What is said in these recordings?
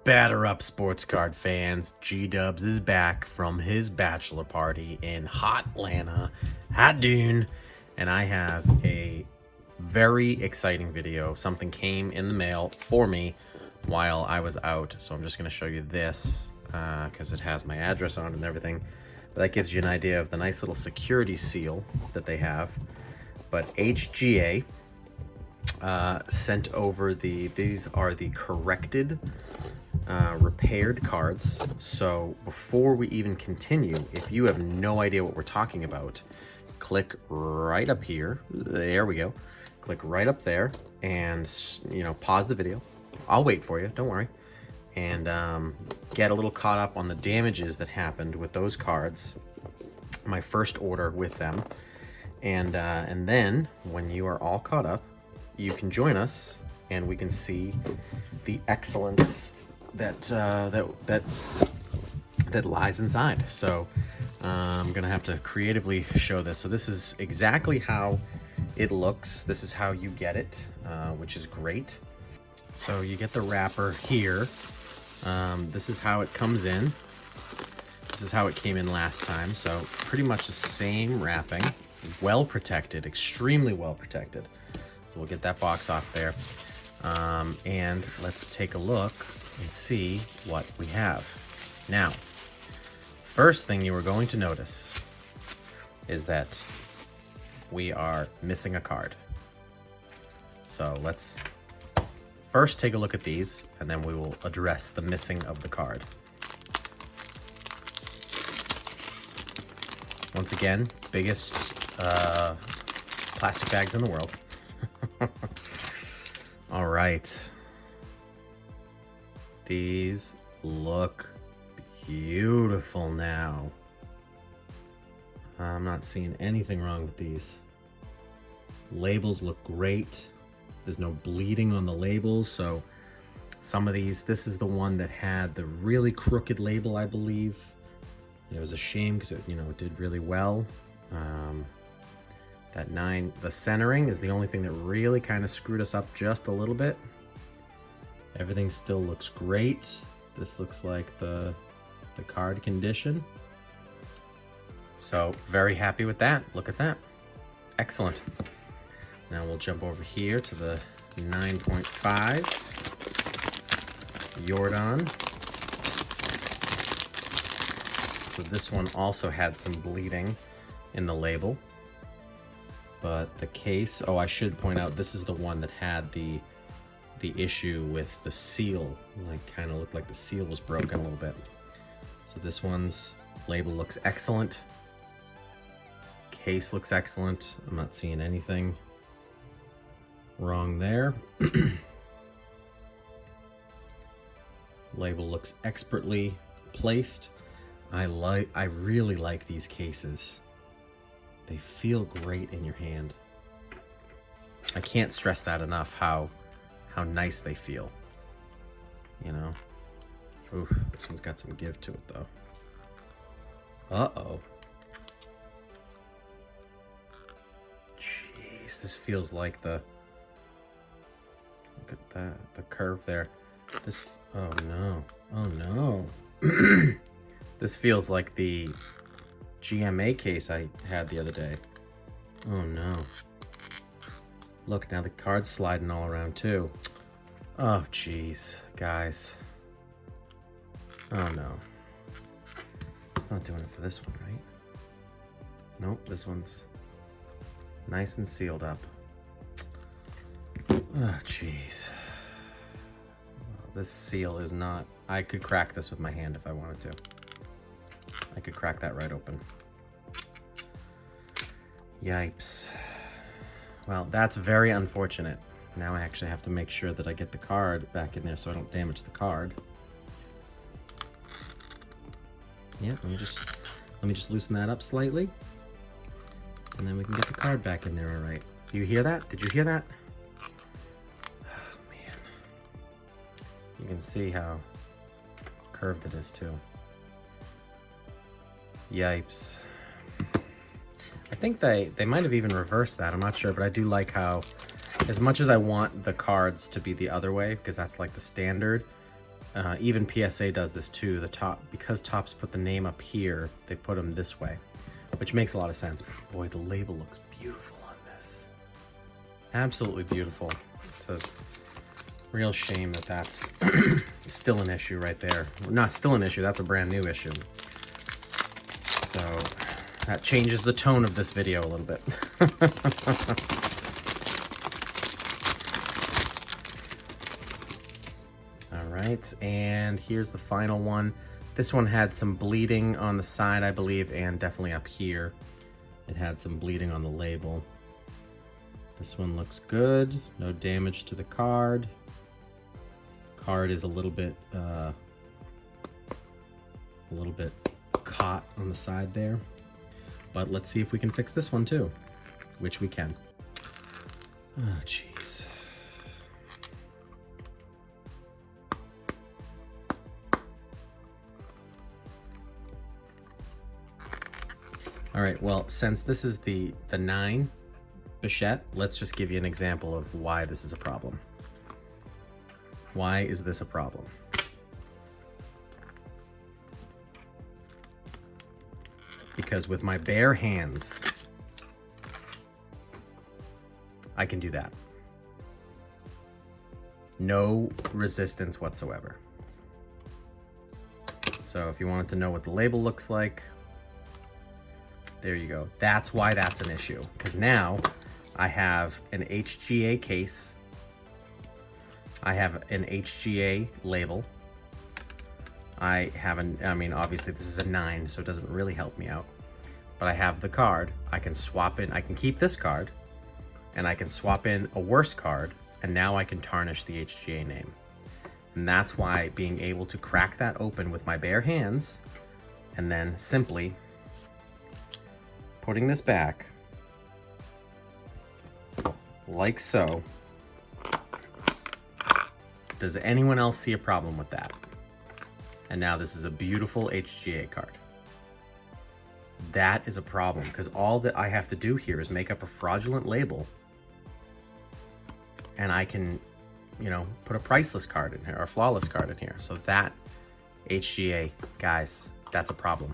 Batter up, sports card fans. G-Dubs is back from his bachelor party in hot Atlanta, hot Dune, and I have a very exciting video. Something came in the mail for me while I was out, so I'm just going to show you this because it has my address on it and everything. But that gives you an idea of the nice little security seal that they have. But HGA sent over these are the corrected repaired cards. So before we even continue, if you have no idea what we're talking about, click right up here. There we go. Click right up there and, you know, pause the video. I'll wait for you, don't worry. And get a little caught up on the damages that happened with those cards. My first order with them. And then when you are all caught up, you can join us and we can see the excellence that lies inside. So I'm gonna have to creatively show this. So this is exactly how it looks. This is how you get it, which is great. So you get the wrapper here. This is how it comes in. This is how it came in last time. So pretty much the same wrapping, well protected, extremely well protected. So we'll get that box off there. And let's take a look and see what we have. Now, first thing you are going to notice is that we are missing a card. So let's first take a look at these and then we will address the missing of the card. Once again, biggest plastic bags in the world. All right. These look beautiful now. I'm not seeing anything wrong with these. Labels look great. There's no bleeding on the labels, so some of these, this is the one that had the really crooked label, I believe. It was a shame because it, it did really well. The centering is the only thing that really kind of screwed us up just a little bit. Everything still looks great. This looks like the card condition. So very happy with that. Look at that. Excellent. Now we'll jump over here to the 9.5 Jordan. So this one also had some bleeding in the label. But the case, oh, I should point out, this is the one that had the issue with the seal. Like, kind of looked like the seal was broken a little bit. So this one's label looks excellent. Case looks excellent. I'm not seeing anything wrong there. Label looks expertly placed. I really like these cases. They feel great in your hand. I can't stress that enough, how nice they feel. You know? Oof, this one's got some give to it though. Uh-oh. Jeez, this feels like look at that, the curve there. Oh no, oh no. This feels like the GMA case I had the other day. Oh no. Look, now the card's sliding all around too. Oh jeez, guys. Oh no. It's not doing it for this one, right? Nope, this one's nice and sealed up. Oh jeez. Well, this seal is not... I could crack this with my hand if I wanted to. I could crack that right open. Yipes. Well, that's very unfortunate. Now I actually have to make sure that I get the card back in there so I don't damage the card. Yeah, let me just loosen that up slightly. And then we can get the card back in there, all right. Do you hear that? Did you hear that? Oh, man. You can see how curved it is, too. Yipes. I think they might have even reversed that. I'm not sure, but I do like how, as much as I want the cards to be the other way, because that's like the standard, even PSA does this too. The top, because Topps put the name up here, they put them this way, which makes a lot of sense. Boy, the label looks beautiful on this. Absolutely beautiful. It's a real shame that that's still an issue right there. Not still an issue, that's a brand new issue. So that changes the tone of this video a little bit. All right, and here's the final one. This one had some bleeding on the side, I believe, and definitely up here. It had some bleeding on the label. This one looks good. No damage to the card. Card is a little bit caught on the side there. But let's see if we can fix this one too, which we can. Oh, jeez. All right, well, since this is the 9 Bichette, let's just give you an example of why this is a problem. Why is this a problem? Because with my bare hands, I can do that. No resistance whatsoever. So if you wanted to know what the label looks like, there you go. That's why that's an issue. Because now I have an HGA case. I have an HGA label. I mean, obviously this is a 9, so it doesn't really help me out. But I have the card. I can swap in, I can keep this card, and I can swap in a worse card, and now I can tarnish the HGA name. And that's why being able to crack that open with my bare hands, and then simply putting this back, like so. Does anyone else see a problem with that? And now this is a beautiful HGA card. That is a problem, because all that I have to do here is make up a fraudulent label, and I can, you know, put a priceless card in here, or a flawless card in here. So that HGA, guys, that's a problem.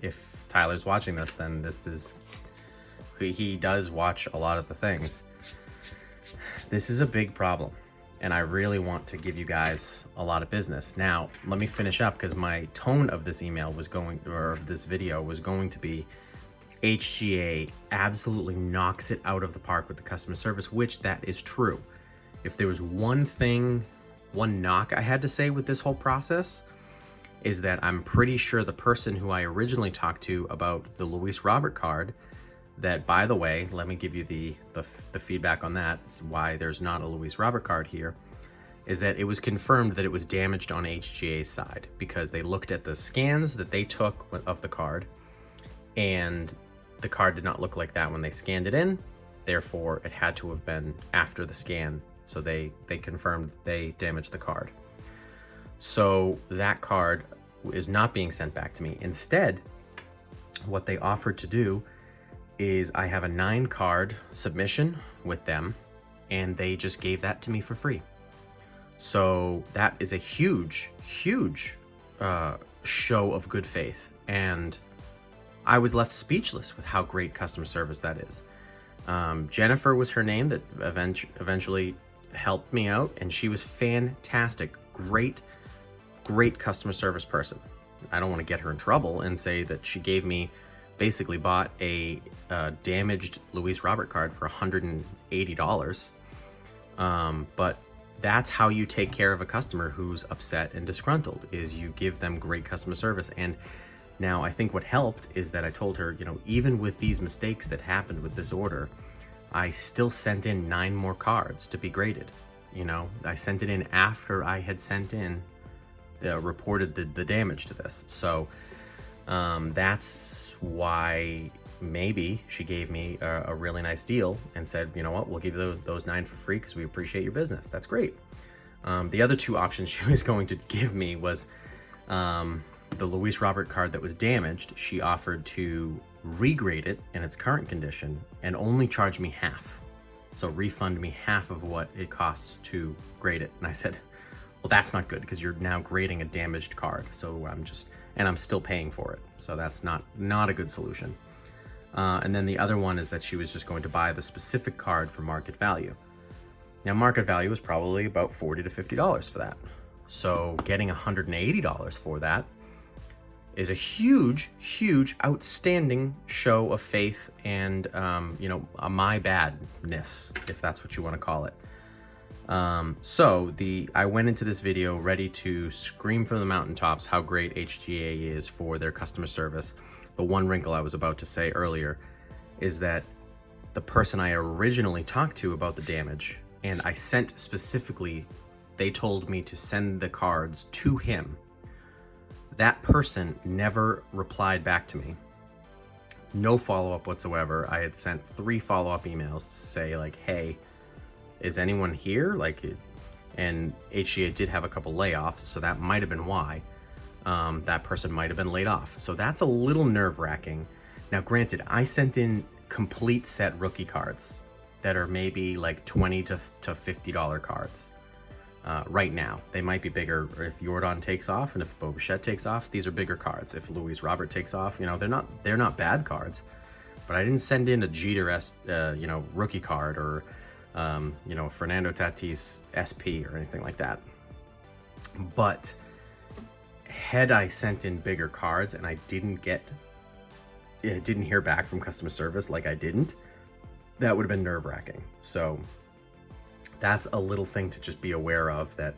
If Tyler's watching this, then this is, he does watch a lot of the things. This is a big problem, and I really want to give you guys a lot of business. Now, let me finish up, because my tone of this email was going, or of this video was going to be, HGA absolutely knocks it out of the park with the customer service, which that is true. If there was one thing, one knock I had to say with this whole process, is that I'm pretty sure the person who I originally talked to about the Luis Robert card, that, by the way, let me give you the feedback on that, why there's not a Luis Robert card here, is that it was confirmed that it was damaged on HGA's side, because they looked at the scans that they took of the card, and the card did not look like that when they scanned it in. Therefore, it had to have been after the scan, so they confirmed they damaged the card. So that card is not being sent back to me. Instead, what they offered to do is I have a 9 card submission with them, and they just gave that to me for free. So that is a huge, huge show of good faith. And I was left speechless with how great customer service that is. Jennifer was her name that eventually helped me out, and she was fantastic. Great customer service person. I don't want to get her in trouble and say that she basically bought a damaged Luis Robert card for $180. But that's how you take care of a customer who's upset and disgruntled, is you give them great customer service. And now I think what helped is that I told her, you know, even with these mistakes that happened with this order, I still sent in 9 more cards to be graded. You know, I sent it in after I had sent in, reported the damage to this. So that's why maybe she gave me a really nice deal and said, you know what, we'll give you those 9 for free because we appreciate your business. That's great. The other 2 options she was going to give me was the Luis Robert card that was damaged. She offered to regrade it in its current condition and only charge me half. So refund me half of what it costs to grade it. And I said, Well, that's not good because you're now grading a damaged card. So I'm still paying for it. So that's not a good solution. And then the other one is that she was just going to buy the specific card for market value. Now, market value is probably about $40 to $50 for that. So getting $180 for that is a huge, huge, outstanding show of faith and, a my badness, if that's what you want to call it. I went into this video ready to scream from the mountaintops how great HGA is for their customer service. The one wrinkle I was about to say earlier is that the person I originally talked to about the damage, and I sent specifically, they told me to send the cards to him. That person never replied back to me. No follow-up whatsoever. I had sent 3 follow-up emails to say like, hey, is anyone here? And HGA did have a couple layoffs, so that might have been why. That person might have been laid off. So that's a little nerve-wracking. Now, granted, I sent in complete set rookie cards that are maybe like $20 to $50 cards. Right now, they might be bigger if Jordan takes off, and if Bo Bichette takes off, these are bigger cards. If Luis Robert takes off, they're not bad cards. But I didn't send in a Jeter rookie card or Fernando Tatis SP or anything like that. But had I sent in bigger cards and I didn't hear back from customer service like I didn't, that would have been nerve-wracking. So that's a little thing to just be aware of, that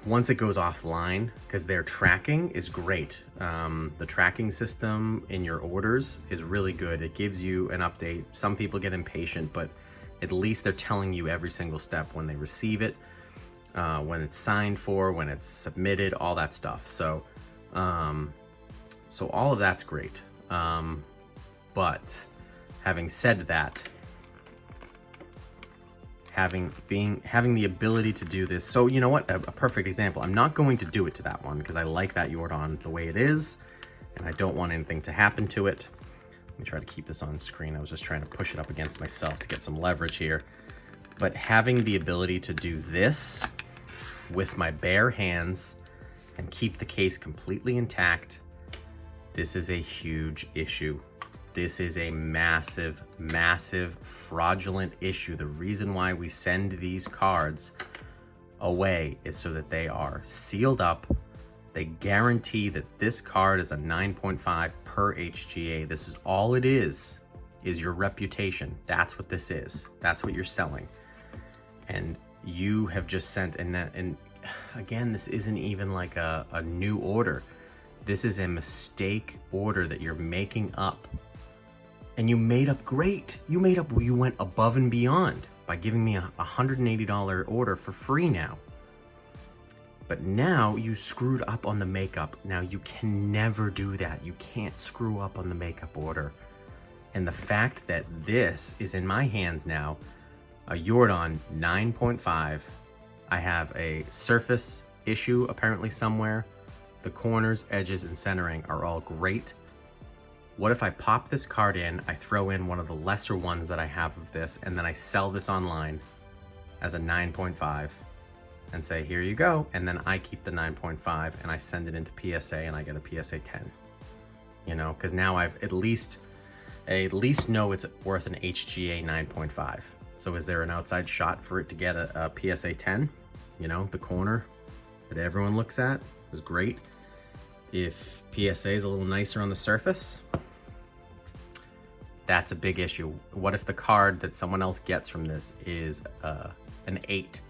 once it goes offline, because their tracking is great. The tracking system in your orders is really good. It gives you an update. Some people get impatient, but at least they're telling you every single step when they receive it, when it's signed for, when it's submitted, all that stuff. So all of that's great. But having said that, having the ability to do this. So you know what, a perfect example. I'm not going to do it to that one because I like that Jordan the way it is, and I don't want anything to happen to it. Let me try to keep this on screen. I was just trying to push it up against myself to get some leverage here. But having the ability to do this with my bare hands and keep the case completely intact, this is a huge issue. This is a massive, massive fraudulent issue. The reason why we send these cards away is so that they are sealed up. They guarantee that this card is a 9.5 per HGA. This is all it is your reputation. That's what this is. That's what you're selling. And you have just sent, and again, this isn't even like a new order. This is a mistake order that you're making up. And you made up great. You went above and beyond by giving me a $180 order for free now. But now you screwed up on the makeup. Now you can never do that. You can't screw up on the makeup order. And the fact that this is in my hands now, a Jordan 9.5, I have a surface issue apparently somewhere. The corners, edges, and centering are all great. What if I pop this card in, I throw in one of the lesser ones that I have of this, and then I sell this online as a 9.5 and say, here you go. And then I keep the 9.5 and I send it into PSA and I get a PSA 10, because now I've at least know it's worth an HGA 9.5. So is there an outside shot for it to get a PSA 10? The corner that everyone looks at is great. If PSA is a little nicer on the surface, that's a big issue. What if the card that someone else gets from this is an 8,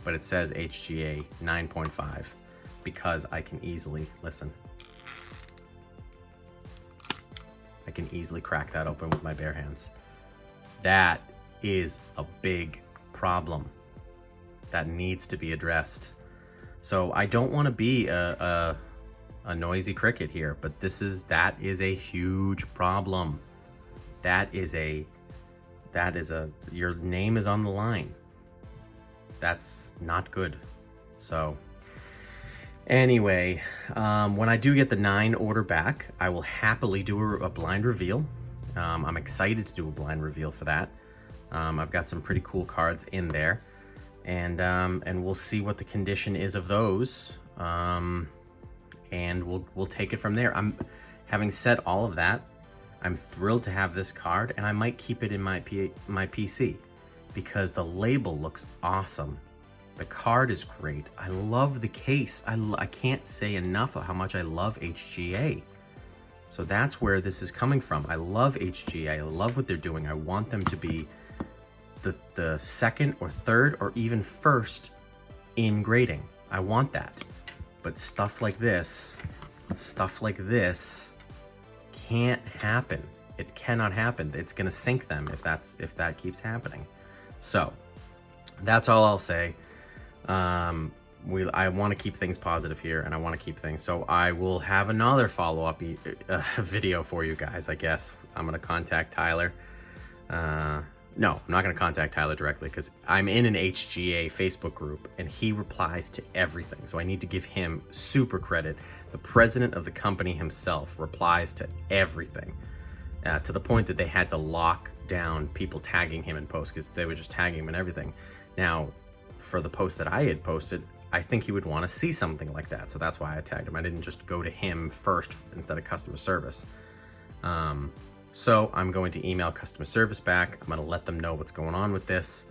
but it says HGA 9.5? Because I can easily, I can easily crack that open with my bare hands. That is a big problem that needs to be addressed. So I don't want to be a noisy cricket here, but that is a huge problem. Your name is on the line. That's not good. So anyway, when I do get the 9 order back, I will happily do a blind reveal. I'm excited to do a blind reveal for that. I've got some pretty cool cards in there, and we'll see what the condition is of those, and we'll take it from there. Having said all of that, I'm thrilled to have this card, and I might keep it in my PC because the label looks awesome. The card is great. I love the case. I can't say enough of how much I love HGA. So that's where this is coming from. I love HGA. I love what they're doing. I want them to be the second or third or even first in grading. I want that. But stuff like this can't happen. It cannot happen. It's gonna sink them if that keeps happening. So that's all I'll say. I want to keep things positive here, and I want to keep things. So I will have another follow-up video for you guys, I guess. I'm gonna contact Tyler. No, I'm not gonna contact Tyler directly because I'm in an HGA Facebook group and he replies to everything. So I need to give him super credit. The president of the company himself replies to everything, to the point that they had to lock down people tagging him in posts because they were just tagging him and everything. Now, for the post that I had posted, I think he would want to see something like that. So that's why I tagged him. I didn't just go to him first instead of customer service. So I'm going to email customer service back. I'm going to let them know what's going on with this,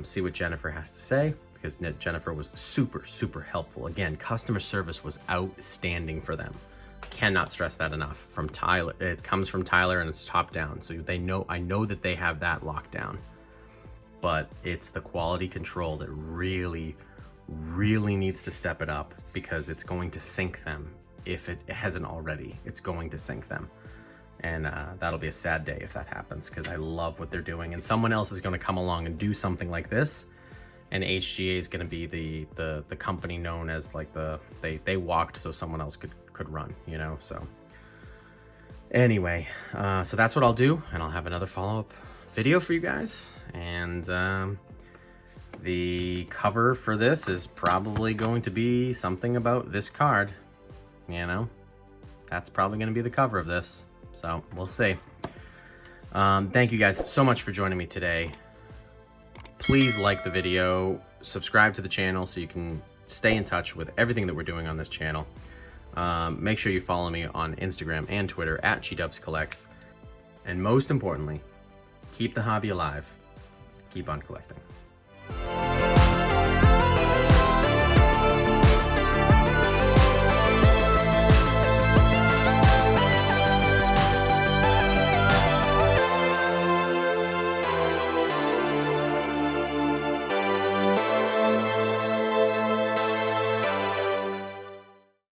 see what Jennifer has to say, because Jennifer was super, super helpful. Again, customer service was outstanding for them. Cannot stress that enough. From Tyler, it comes from Tyler and it's top down. So they know, I know that they have that locked down, but it's the quality control that really, really needs to step it up, because it's going to sink them. If it hasn't already, it's going to sink them. And that'll be a sad day if that happens, because I love what they're doing, and someone else is going to come along and do something like this, and HGA is going to be the company known as like they walked so someone else could run, you know. So anyway, so that's what I'll do, and I'll have another follow-up video for you guys. And the cover for this is probably going to be something about this card, you know. That's probably going to be the cover of this. So we'll see. Thank you guys so much for joining me today. Please like the video, subscribe to the channel so you can stay in touch with everything that we're doing on this channel. Make sure you follow me on Instagram and Twitter at GDubsCollects. And most importantly, keep the hobby alive. Keep on collecting.